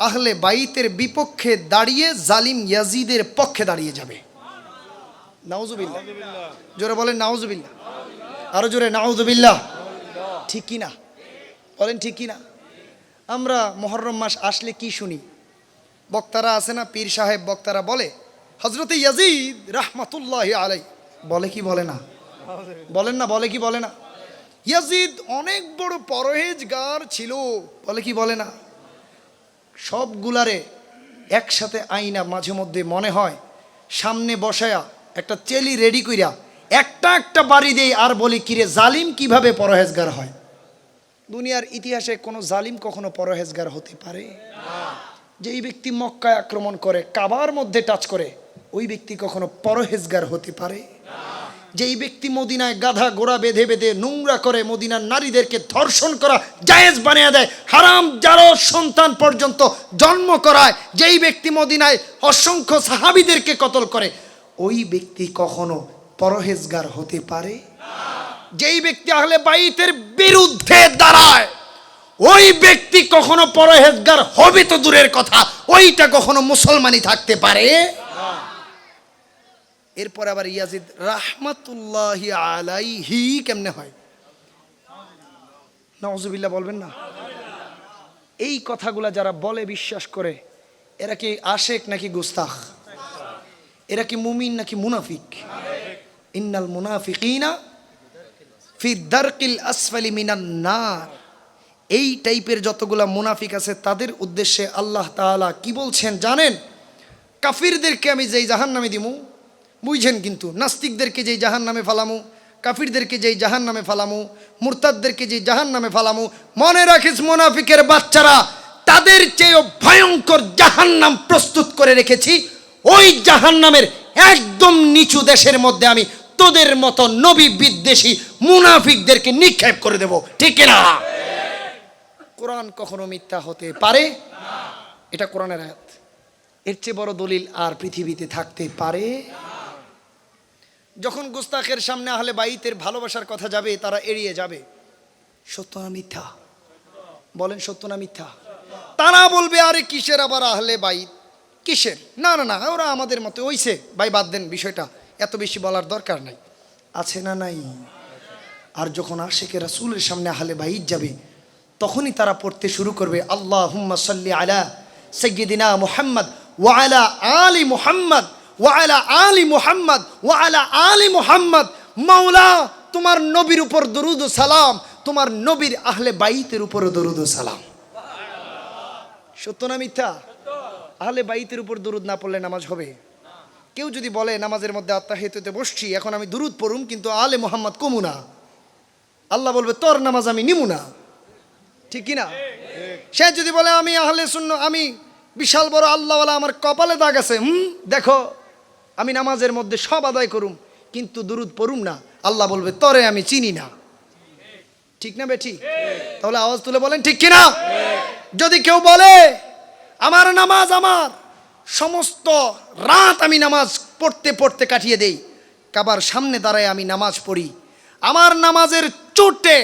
আহলে বাইতের বিপক্ষে দাঁড়িয়ে জালিম ইয়াজিদের পক্ষে দাঁড়িয়ে যাবে। নাউজুবিল্লাহ। জোরে বলেন নাউজুবিল্লাহ। আরো জোরে নাউজুবিল্লাহ। ঠিক কি না? বলেন ঠিক কি না? আমরা মুহররম মাস আসলে কি শুনি? বক্তারা আছে না, পীর সাহেব বক্তারা বলে, হযরতে ইয়াজিদ রাহমাতুল্লাহি আলাইহি, বলে কি বলে না? বলেন না, বলে কি বলে না? ইয়াজিদ অনেক বড় পরহেজগার ছিল, বলে কি বলে না? সবগুলারে একসাথে আইনা মাঝে মধ্যে মনে হয় সামনে বসায়া একটা চেলি রেডি কইরা একটা একটা বাড়ি দেই আর বলি, কিরে জালিম কিভাবে পরহেজগার হয়? দুনিয়ার ইতিহাসে কোনো জালিম কখনো পরহেজগার হতে পারে না। যেই ব্যক্তি মক্কায় আক্রমণ করে, কাবার মধ্যে টাচ করে, ওই ব্যক্তি কখনো পরহেজগার হতে পারে না। যেই ব্যক্তি মদিনায় গাধা ঘোড়া বেঁধে বেঁধে নোংরা করে, মদিনার নারীদেরকে ধর্ষণ করা জায়েজ বানিয়ে দেয়, হারাম যারো সন্তান পর্যন্ত জন্ম করায়, যেই ব্যক্তি মদিনায় অসংখ্য সাহাবীদেরকে কতল করে, ওই ব্যক্তি কখনো পরহেজগার হতে পারে না। যেই ব্যক্তি আহলে বাইতের বিরুদ্ধে দাঁড়ায়, ওই ব্যক্তি কখনো পরহেজগার হবে তো দূরের কথা, ওইটা কখনো মুসলমানই থাকতে পারে না। এরপর আবার ইয়াজিদ রাহমাতুল্লাহি আলাইহি কেমনে হয়? নাউজুবিল্লাহ বলবেন না? এই কথাগুলা যারা বলে, বিশ্বাস করে, এরা কি আশেক নাকি গুস্তাখ? এরা কি মুমিন নাকি মুনাফিক? ইন্নাল মুনাফিকিনা ফি দারকিল আসফালি মিনান নার। এই টাইপের যতগুলা মুনাফিক আছে তাদের উদ্দেশ্যে আল্লাহ তাআলা কি বলছেন জানেন? কাফিরদেরকে আমি যেই জাহান্নামে দিমু, বুঝছেন কিন্তু, নাস্তিকদেরকে যেই জাহান্নামে ফালামু, কাফিরদেরকে যেই জাহান্নামে ফালামু, মুরতাদদেরকে যেই জাহান্নামে ফালামু, মনে রাখিস মুনাফিকের বাচ্চারা, তাদের চেয়েও ভয়ঙ্কর জাহান্নাম প্রস্তুত করে রেখেছি। ওই জাহান্নামের একদম নিচু দেশের মধ্যে আমি তোদের মতো নবী বিদ্বেষী মুনাফিকদেরকে নিক্ষেপ করে দেব, ঠিক না? কোরআন কখনো মিথ্যা হতে পারে না। এটা কোরআনের আয়াত। এর চেয়ে বড় দলিল আর পৃথিবীতে থাকতে পারে না। যখন গুস্তাখের সামনে আহলে বাইতের ভালোবাসার কথা যাবে, তারা এড়িয়ে যাবে। সত্য না মিথ্যা? বলেন সত্য না মিথ্যা? তারা বলবে, আরে কিসের আবার আহলে বাইত, কিসের? না না না, ওরা আমাদের মতে হইছে, ভাই বাদ দেন বিষয়টা, এত বেশি বলার দরকার নাই। আছে না নাই? আর যখন আশিকে রাসূলের সামনে আহলে বাইত যাবে, তখনই তারা পড়তে শুরু করবে আল্লাহুম্মা সাল্লি আলা সাইয়্যিদিনা মুহাম্মদ ওয়া আলা আলি মুহাম্মদ ওয়া আলা আলি মুহাম্মদ ওয়া আলা আলি মুহাম্মদ। মাওলা, তোমার নবীর উপর দরুদ ও সালাম, তোমার নবীর আহলে বাইতের উপর দরুদ ও সালাম। সত্য না মিথ্যা? আহলে বাইতের উপর দরুদ না পড়লে নামাজ হবে? কেউ যদি বলে নামাজের মধ্যে আত্তাহিয়াতুতে বসছি, এখন আমি দরুদ পড়ুম কিন্তু আলে মুহাম্মদ কমু না, আল্লাহ বলবে তোর নামাজ আমি নিমু না। ঠিক কি না? সে যদি বলে আমি আহলে সুন্নাহ, আমি বিশাল বড় আল্লাহওয়ালা, আমার কপালে দাগ আছে, দেখো আমি নামাজের মধ্যে সব আদায় করুম কিন্তু দুরুদ পড়ুম না, আল্লাহ বলবে তরে আমি চিনি না। ঠিক না বেঠি? তাহলে আওয়াজ তুলে বলেন ঠিক কিনা? যদি কেউ বলে আমার নামাজ, আমার সমস্ত রাত আমি নামাজ পড়তে পড়তে কাটিয়ে দেই, কাবার সামনে দাঁড়ায় আমি নামাজ পড়ি, আমার নামাজের চোটে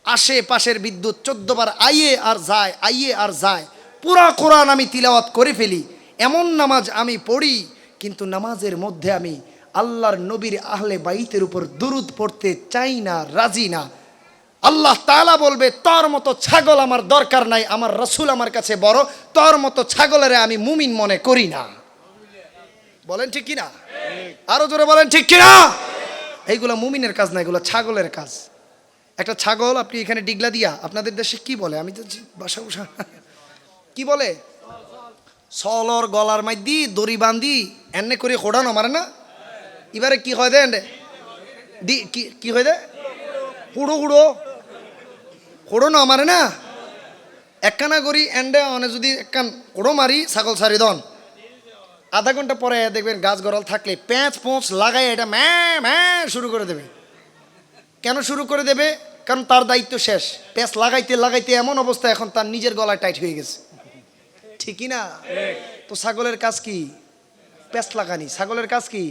আশেপাশের বিদ্যুৎ 14 বার আইয়ে আর যায়, আইয়ে আর যায়, পুরা কোরআন আমি তিলাওয়াত করে ফেলি, এমন নামাজ আমি পড়ি, কিন্তু নামাজের মধ্যে আমি আল্লাহর নবীর আহলে বাইতের উপর দুরুদ পড়তে চাই না, রাজি না, আল্লাহ তাআলা বলবে তোর মতো ছাগল আমার দরকার নাই, আমার রাসূল আমার কাছে বড়, তোর মতো ছাগলের আমি মুমিন মনে করি না। বলেন ঠিক কিনা? আরো জোরে বলেন ঠিক কিনা? এইগুলো মুমিনের কাজ না, এগুলো ছাগলের কাজ। একটা ছাগল আপনি এখানে ডিগলা দিয়া, আপনাদের দেশে কি বলে, আমি তো বাসা বসা কি বলে, সলর গলার মাইদি দড়ি বান্ধি এনে করে খোড়ানো মারে না, এবারে কি হয় দেন কি হয় দে হুড়ো হুড়ো খোড়ো মারে না, একখানা করি এন্ডে অনে যদি একখান কোড়ো মারি ছাগল ছাড়ি দন, আধা ঘন্টা পরে দেখবেন গাছ গড়াল থাকলে প্যাঁচ পোঁচ লাগাই এটা ম্যাঁ শুরু করে দেবে। কেন শুরু করে দেবে? কারণ তার দায়িত্ব শেষ, প্যাঁচ লাগাইতে লাগাইতে এমন অবস্থা এখন তার নিজের গলায় টাইট হয়ে গেছে। ঠিকই না? তো ছাগলের কাজ কি? প্যাঁচ লাগানি। ছাগলের কাজ কি?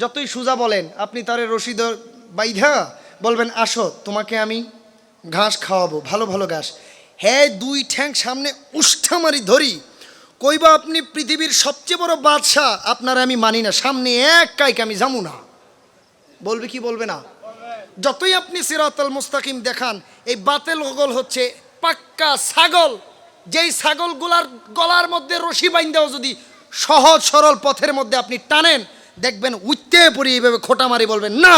যতই সোজা বলেন, আপনি তারে রশিদ বাইধা বলবেন আসো তোমাকে আমি ঘাস খাওয়াবো, ভালো ভালো ঘাস, হ্যাঁ 2 ঠ্যাং সামনে উষ্ঠা মারি ধরি, কইবা আপনি পৃথিবীর সবচেয়ে বড় বাদশাহ, আপনার আমি মানি না, সামনে এক কাইক আমি যামু না, বলবে কি বলবে না? যতই আপনি সিরাতাল মুস্তাকিম দেখান, এই বাতেল ওগল হচ্ছে পাক্কা ছাগল, যেই ছাগলগুলার গলার মধ্যে রশি বাইন্দাও যদি সহজ সরল পথের মধ্যে আপনি টানেন, দেখবেন উঠতে পড়ি এইভাবে খোটা মারি বলবেন না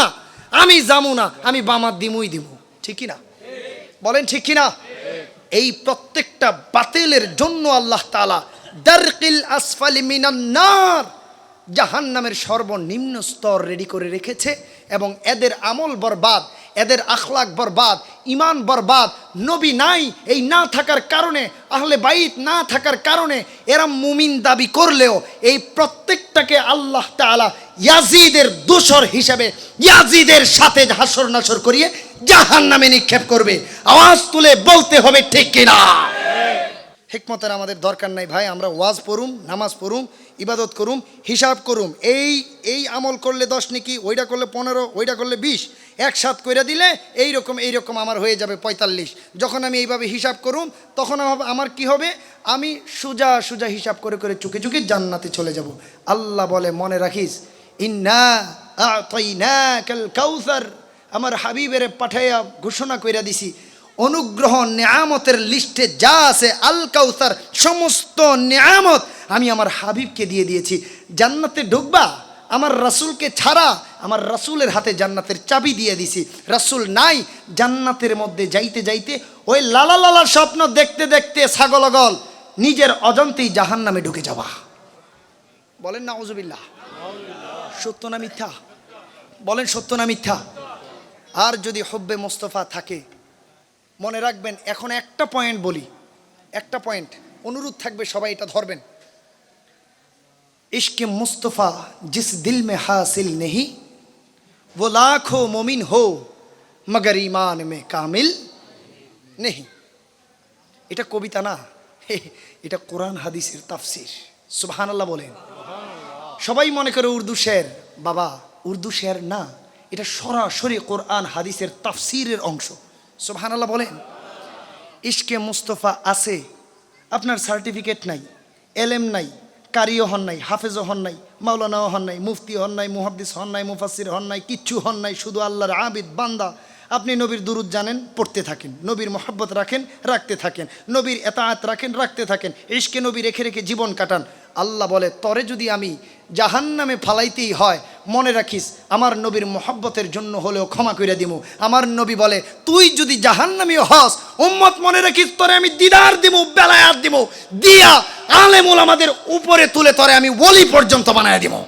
আমি যামু না, আমি বামার দিমুই দিমু। ঠিক কি না? বলেন ঠিক কি না? এই প্রত্যেকটা বাতিলের জন্য আল্লাহ তাআলা দারকিল আসফালি মিনান নার, জাহান্নামের সর্বনিম্ন স্তর রেডি করে রেখেছে, এবং এদের আমল বরবাদ, এদের আখলাক বরবাদ, ইমান বরবাদ, নবী নাই এই না থাকার কারণে, আহলে বাইত না থাকার কারণে এরা মুমিন দাবি করলেও এই প্রত্যেকটাকে আল্লাহ তাআলা ইয়াজিদের দোসর হিসেবে ইয়াজিদের সাথে হাসর নাসর করিয়ে জাহান্নামে নিক্ষেপ করবে। আওয়াজ তুলে বলতে হবে ঠিক কিনা? হিকমতের আমাদের দরকার নাই ভাই, আমরা ওয়াজ পড়ুম, নামাজ পড়ুম, ইবাদত করুম, হিসাব করুম, এই আমল করলে 10 নেকি, ওইটা করলে 15, ওইটা করলে 20, একসাথ কইরা দিলে এইরকম আমার হয়ে যাবে 45। যখন আমি এইভাবে হিসাব করুম তখন আমার কি হবে? আমি সোজা সোজা হিসাব করে করে চুকে চুকে জান্নাতে চলে যাব। আল্লাহ বলে মনে রাখিস, ইন্না আ'তাইনাকাল কাউসার, আমার হাবিবের পাঠাইয়া ঘোষণা কইরা দিছি, অনুগ্রহ নেয়ামতের লিস্টে যা আছে আল কাউসার, সমস্ত নেয়ামত আমি আমার হাবিবকে দিয়ে দিয়েছি। জান্নাতে ঢুকবা আমার রাসূলকে ছাড়া, আমার রাসূলের হাতে জান্নাতের চাবি দিয়ে দিছি। রাসূল নাই, জান্নাতের মধ্যে যাইতে যাইতে ওই লালা লালা স্বপ্ন দেখতে দেখতে ছাগলগল নিজের অজান্তেই জাহান্নামে ঢুকে যাবা। বলেন নাউজুবিল্লাহ। সত্য না মিথ্যা? বলেন সত্য না মিথ্যা? আর যদি হুব্বে মুস্তাফা থাকে, মনে রাখবেন, এখন একটা পয়েন্ট বলি, একটা পয়েন্ট অনুরোধ থাকবে, সবাই এটা ধরবেন। इश्क़ मुस्तफ़ा जिस दिल में हासिल नहीं, वो लाखों मोमिन हो मगर ईमान में कामिल नहीं। এটা কবিতা না, এটা কোরআন হাদিসের তাফসীর। সুবহানাল্লাহ বলেন। সবাই মনে করে উর্দু শের, বাবা উর্দু শের না, এটা সরাসরি কোরআন হাদিসের তাফসীরের অংশ। সুবহানাল্লাহ বলেন। ইশকে মুস্তফা আছে, আপনার সার্টিফিকেট নাই, এলেম নাই, কারিও হন নাই, হাফেজও হন নাই, মাওলানাও হন নাই, মুফতি হন নাই, মুহাদ্দিস হন নাই, মুফাসসির হন নাই, কিচ্ছু হন নাই, শুধু আল্লাহর আবিদ বান্দা। আপনি নবীর দুরুদ জানেন, পড়তে থাকেন, নবীর মহব্বত রাখেন, রাখতে থাকেন, নবীর এতাআত রাখেন, রাখতে থাকেন, ইশকে নবী রেখে রেখে জীবন কাটান। আল্লাহ বলে, তরে যদি আমি জাহান্নামে ফালাইতেই হয়, মনে রাখিস আমার নবীর মহব্বতের জন্য হলেও ক্ষমা করে দিমু। আমার নবী বলে, তুই যদি জাহান্নামী হস, উম্মত মনে রাখিস তরে আমি দিদার দিমু, বেলায়াত দিমু, দিয়া আলেম ওলামাদের উপরে তুলে তরে আমি ওলি পর্যন্ত বানায় দিমু।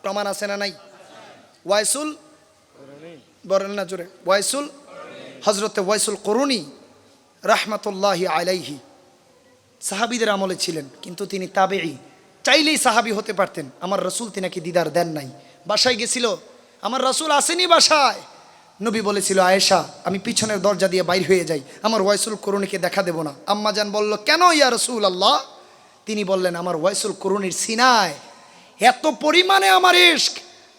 প্রমাণ আছে না নাই? ওয়াইসুল বলেন না জোরে, ওয়াইসুল, হজরতে ওয়াইসুল করুনি রাহমাতুল্লাহি আলাইহি সাহাবীদের আমলে ছিলেন, কিন্তু তিনি তাবেঈ, চাইলেই সাহাবী হতে পারতেন। আমার রাসূল তিনাকে দিদার দেন নাই। বাসায় গেছিল, আমার রাসূল আসেনি বাসায়। নবী বলেছিল, আয়েশা আমি পিছনের দরজা দিয়ে বাইর হয়ে যাই, আমার ওয়াইসুল করুনিকে দেখা দেব না। আম্মা জান বলল, কেন ইয়া রাসূলুল্লাহ? তিনি বললেন, আমার ওয়াইসুল করুনির সিনায় এত পরিমাণে আমার ইশক,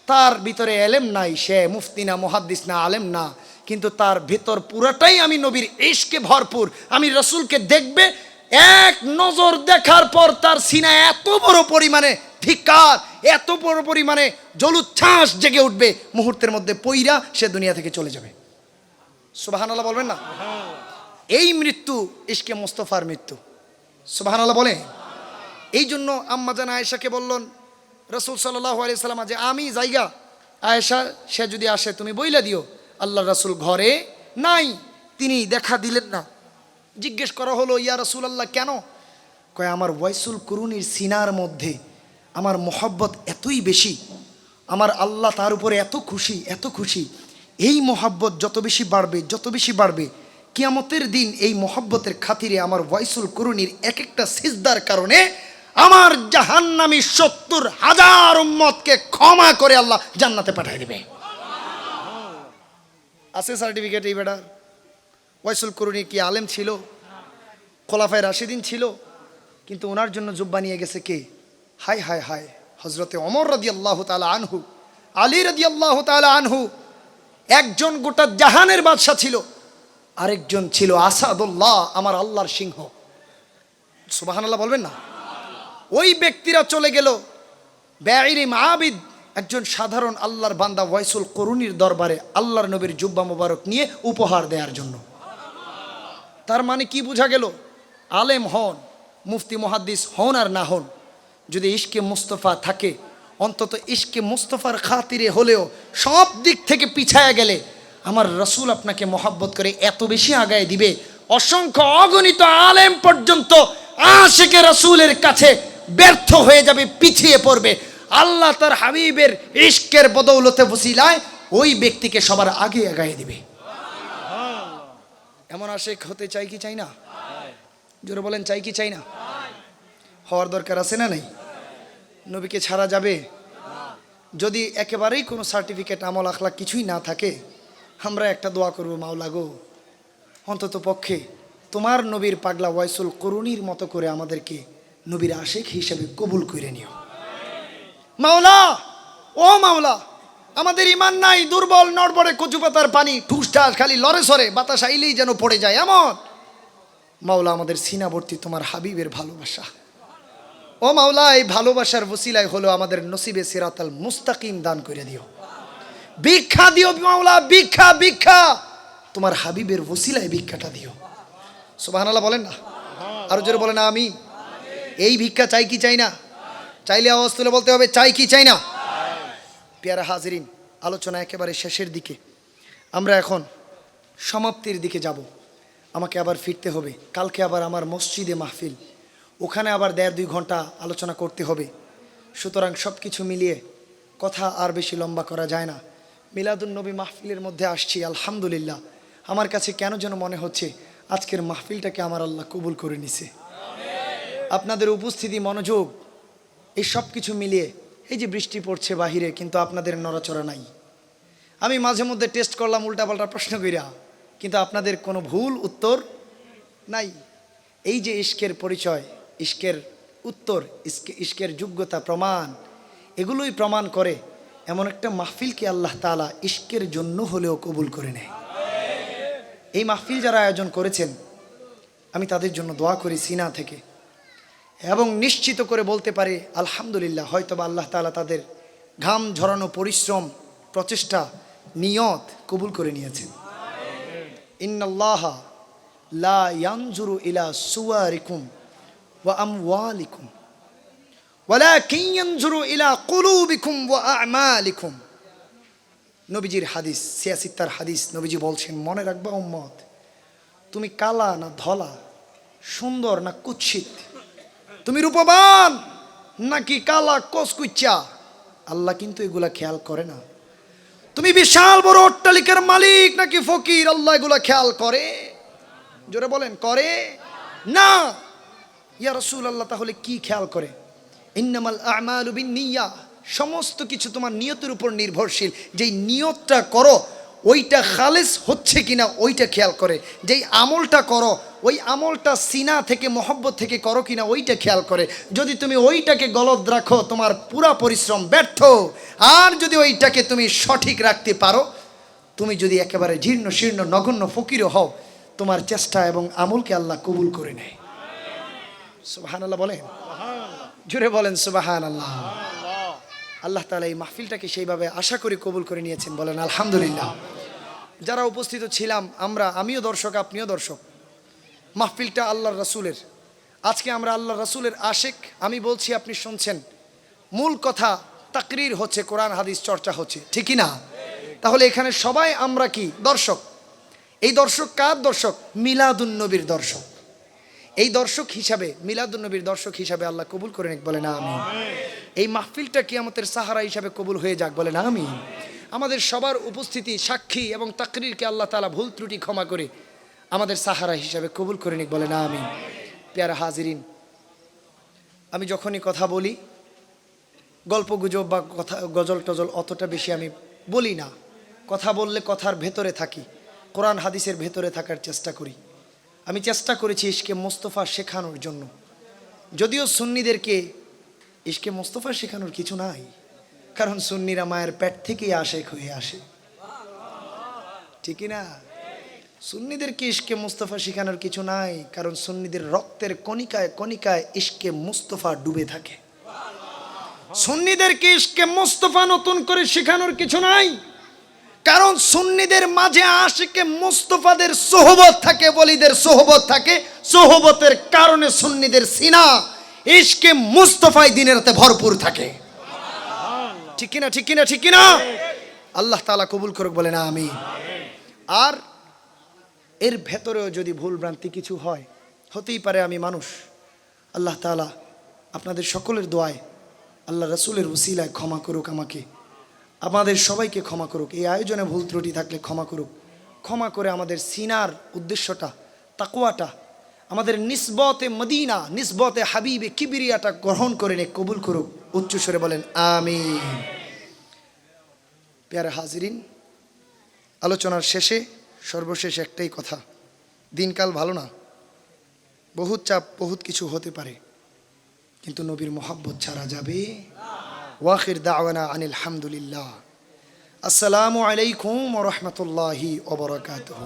তার ভিতরে এলেম নাই, সে মুফতি না, মুহাদ্দিস না, আলেম না, কিন্তু তার ভিতর পুরাটাই আমি নবীর ইশকে ভরপুর। আমি রাসূলকে দেখবে, এক নজর দেখার পর তার সিনায় এত বড় পরিমাণে ধিক্কার, এত বড় পরিমাণে জলুচ্ছ্বাস জেগে উঠবে, মুহূর্তের মধ্যে পইরা সে দুনিয়া থেকে চলে যাবে। সুবহানাল্লাহ বলবেন না? এই মৃত্যু ইশকে মুস্তাফার মৃত্যু। সুবহানাল্লাহ বলে। এই জন্য আম্মা জান আয়েশাকে বললেন রাসূল সাল্লাল্লাহু আলাইহি সাল্লাম, যে আমি জায়গা আয়েশা, সে যদি আসে তুমি বইলা দিও আল্লাহ রাসূল ঘরে নাই। তিনি দেখা দিলেন না। জিজ্ঞেস করা হলো, ইয়া রাসূলুল্লাহ কেন? কয়, আমার ওয়াইসুল কুরুনির সিনার মধ্যে আমার মহব্বত এতই বেশি, আমার আল্লাহ তার উপরে এত খুশি, এত খুশি। এই মহব্বত যত বেশি বাড়বে, যত বেশি বাড়বে, কিয়ামতের দিন এই মহব্বতের খাতিরে আমার ওয়াইসুল কুরুনির এক একটা সিজদার কারণে আমার জাহান্নামী ৭০,০০০ উম্মতকে ক্ষমা করে আল্লাহ জান্নাতে পাঠিয়ে দেবে। আছে সার্টিফিকেট এই বেটার? ওয়াইসুল কুরুনি কি আলেম ছিল? খোলাফায়ে রাশিদিন ছিল? কিন্তু ওনার জন্য জুব্বা নিয়ে গেছে কে? হায় হায় হায়, হজরতে ওমর রাদিয়াল্লাহু তাআলা আনহু, আলী রাদিয়াল্লাহু তাআলা আনহু। একজন গোটা জাহানের বাদশা ছিল, আরেকজন ছিল আসাদুল্লাহ, আমার আল্লাহর সিংহ। সুবহানাল্লাহ বলবেন না? ওই ব্যক্তিরা চলে গেল বেঈরি মাআবিদ, একজন সাধারণ আল্লাহর বান্দা ওয়াইসুল করুনির দরবারে আল্লাহর নবীর জুব্বা মোবারক নিয়ে উপহার দেওয়ার জন্য। তার মানে কি বোঝা গেল? আলেম হন, মুফতি মুহাদ্দিস হন আর না হন, যদি ইশকে মুস্তাফা থাকে, অন্তত ইশকে মুস্তাফার খাতিরে হলেও সব দিক থেকে পিছায়া গেলে আমার রাসূল আপনাকে মহব্বত করে এত বেশি আগায় দিবে, অসংখ্য অগণিত আলেম পর্যন্ত আশিকে রাসূলের কাছে ব্যর্থ হয়ে যাবে, পিছিয়ে পড়বে। আল্লাহ তার হাবিবের ইশকের বদৌলতে ওসিলায় ওই ব্যক্তিকে সবার আগে আগায় দিবে। এমন আশিক হতে চাই কি চাই না? জোরে বলেন, চাই কি চাই না? হওয়ার দরকার আছে না নাই? নবীকে ছাড়া যাবে? যদি একেবারেই কোনো সার্টিফিকেট, আমল, আখলাক কিছুই না থাকে, আমরা একটা দোয়া করব, মাওলা গো, অন্তত পক্ষে তোমার নবীর পাগলা ওয়াইসুল করুনির মতো করে আমাদেরকে নবীর আশিক হিসেবে কবুল করে নিও। মাওলা, ও মাওলা, আমাদের ইমান নাই, দুর্বল, নড়বড়ে কচু পাতার পানি, ঠুসঠাস খালি লড়ে সরে, বাতাস আইলেই যেন পড়ে যায় এমন। মাওলা, আমাদের সিনাবর্তী তোমার হাবিবের ভালোবাসা। ও মাওলা, এই ভালোবাসার ওসিলায় হলো আমাদের নসিবে সিরাতাল মুস্তাকিম দান করে দিও, ভিক্ষা দিও মাওলা, ভিক্ষা, ভিক্ষা তোমার হাবিবের ওসিলায় ভিক্ষাটা দিও। সুবহানাল্লাহ বলেন না? আরো জোরে বলেন আমিন। এই ভিক্ষা চাই কি চাই না? চাইলে আওয়াজ তুলে বলতে হবে, চাই কি চাই না? পেয়ারা হাজিরিন, আলোচনা একেবারে শেষের দিকে, আমরা এখন সমাপ্তির দিকে যাব। আমাকে আবার ফিরতে হবে, কালকে আবার আমার মসজিদে মাহফিল, ওখানে আবার ১.৫-২ ঘন্টা আলোচনা করতে হবে। সুতরাং সব কিছু মিলিয়ে কথা আর বেশি লম্বা করা যায় না। মিলাদুন নবী মাহফিলের মধ্যে আসছি, আলহামদুলিল্লাহ। আমার কাছে কেন যেন মনে হচ্ছে আজকের মাহফিলটাকে আমার আল্লাহ কবুল করে নিছে। আপনাদের উপস্থিতি, মনোযোগ, এই সব কিছু মিলিয়ে, এই যে বৃষ্টি পড়ছে বাহিরে, কিন্তু আপনাদের নড়াচড়া নাই। আমি মাঝে মধ্যে টেস্ট করলাম উল্টাপাল্টা প্রশ্ন কইরা, কিন্তু আপনাদের কোনো ভুল উত্তর নাই। এই যে ইশকের পরিচয়, ইশকের উত্তর, ইশকের যোগ্যতা, প্রমাণ, এগুলোই প্রমাণ করে এমন একটা মাহফিলকে আল্লাহ তাআলা ইশকের জন্য হলেও কবুল করে নেয়। এই মাহফিল যারা আয়োজন করেছেন, আমি তাদের জন্য দোয়া করি সিনা থেকে। এবং নিশ্চিত করে বলতে পারে আলহামদুলিল্লাহ, হয়তোবা আল্লাহ তাআলা তাদের ঘাম ঝরানো পরিশ্রম, প্রচেষ্টা, নিয়ত কবুল করে নিয়েছেন। ইন্নাল্লাহা লা ইয়ানজুরু ইলা সুওয়ারিকুম ওয়া আমওয়ালিকুম ওয়ালাকিন ইয়ানজুরু ইলা কুলুবিকুম ওয়া আ'মালিকুম। নবীজির হাদিস, সিয়াসিত্তার হাদিস, নবীজি বলছেন, মনে রাখবা উম্মত, তুমি কালা না ধলা, সুন্দর না কুৎসিত, তুমি রূপবান নাকি কালা কচকুচ্চা, আল্লাহ কিন্তু এগুলা খেয়াল করে না। তুমি বিশাল বড় অট্টালিকার মালিক নাকি ফকির, আল্লাহ এগুলা খেয়াল করে? জোরে বলেন, করে না। ইয়া রাসূলুল্লাহ, তাহলে কি খেয়াল করে? ইন্নামাল আ'মালু বিন্নিয়াহ, সমস্ত কিছু তোমার নিয়তের উপর নির্ভরশীল। যেই নিয়তটা করো ওইটা খালেস হচ্ছে কিনা ওইটা খেয়াল করে। যেই আমলটা করো ওই আমলটা সিনা থেকে, মহব্বত থেকে করো কিনা ওইটা খেয়াল করে। যদি তুমি ওইটাকে গলদ রাখো, তোমার পুরা পরিশ্রম ব্যর্থ। আর যদি ওইটাকে তুমি সঠিক রাখতে পারো, তুমি যদি একেবারে জীর্ণ শীর্ণ নগণ্য ফকিরও হও, তোমার চেষ্টা এবং আমলকে আল্লাহ কবুল করে নেয়। সুবহানাল্লাহ বলেন, জোরে বলেন সুবহানাল্লাহ। আল্লাহ তাআলা এই মাহফিলটাকে সেইভাবে আশা করি কবুল করে নিয়েছেন, বলেন আলহামদুলিল্লাহ। যারা উপস্থিত ছিলাম, আমিও দর্শক, আপনিও দর্শক। মাহফিলটা আল্লাহর রাসূলের। আজকে আমরা আল্লাহর রাসূলের আশেক, আমি বলছি, আপনি শুনছেন। মূল কথা তাকরীর হচ্ছে, কোরআন হাদিস চর্চা হচ্ছে, ঠিকই না? তাহলে এখানে সবাই আমরা কি দর্শক? এই দর্শক কার দর্শক? মিলাদুন নবীর দর্শক। এই দর্শক হিসাবে, মিলাদুন নবীর দর্শক হিসাবে আল্লাহ কবুল করে নিক, বলেন আমিন। এই মাহফিলটা কিয়ামতের সাহারা হিসাবে কবুল হয়ে যাক, বলেন আমিন। আমাদের সবার উপস্থিতি, সাক্ষী এবং তাকরীরকে আল্লাহ তাআলা ভুল ত্রুটি ক্ষমা করে আমাদের সাহারা হিসাবে কবুল করে নিক, বলেন আমিন। প্যারা হাজিরিন, আমি যখনই কথা বলি, গল্প গুজব বা কথা গজল টজল অতটা বেশি আমি বলি না। কথা বললে কথার ভেতরে থাকি, কোরআন হাদিসের ভেতরে থাকার চেষ্টা করি। আমি চেষ্টা করেছি ইশকে মুস্তাফা শেখানোর জন্য। যদিও সুন্নিদেরকে ইশকে মুস্তাফা শেখানোর কিছু নাই, কারণ সুন্নিরা মায়ের পেট থেকেই আশেক হয়ে আসে, ঠিকই না? সুন্নিদেরকে ইশকে মুস্তাফা শেখানোর কিছু নাই, কারণ সুন্নিদের রক্তের কণিকায় কণিকায় ইশকে মুস্তাফা ডুবে থাকে। সুন্নিদেরকে ইশকে মুস্তাফা নতুন করে শেখানোর কিছু নাই, কারণ সুন্নিদের মাঝে আশিকে মুস্তাফাদের সোহবত থাকে, ওলিদের সোহবত থাকে। সোহবতের কারণে সুন্নিদের সিনা ইশকে মুস্তাফায় দিনের রাতে ভরপুর থাকে, ঠিক কিনা? ঠিক কিনা? ঠিক কিনা? আল্লাহ তাআলা কবুল করুক, বলেন আমিন। আর এর ভেতরেও যদি ভুল ভ্রান্তি কিছু হয়, হতেই পারে, আমি মানুষ। আল্লাহ তাআলা আপনাদের সকলের দোয়ায়, আল্লাহ রাসূলের উসিলায় ক্ষমা করুক আমাকে, আমাদের সবাইকে ক্ষমা করুক। এই আয়োজনে ভুল ত্রুটি থাকলে ক্ষমা করুক। ক্ষমা করে আমাদের সিনার উদ্দেশ্যটা, তাকওয়াটা, আমাদের নিসবতে মদিনা, নিসবতে হাবিবে কিবরিয়াটা গ্রহণ করে নে, কবুল করুক। উচ্চস্বরে বলেন আমিন। প্যারা হাজিরিন, আলোচনার শেষে সর্বশেষ একটাই কথা, দিনকাল ভালো না, বহুত চাপ, বহুত কিছু হতে পারে, কিন্তু নবীর মোহাব্বত ছাড়া যাবে? ওয়াখির দাওয়ানা আনিল হামদুলিল্লাহ। আসসালামু আলাইকুম ওয়া রাহমাতুল্লাহি ওয়া বারাকাতুহু।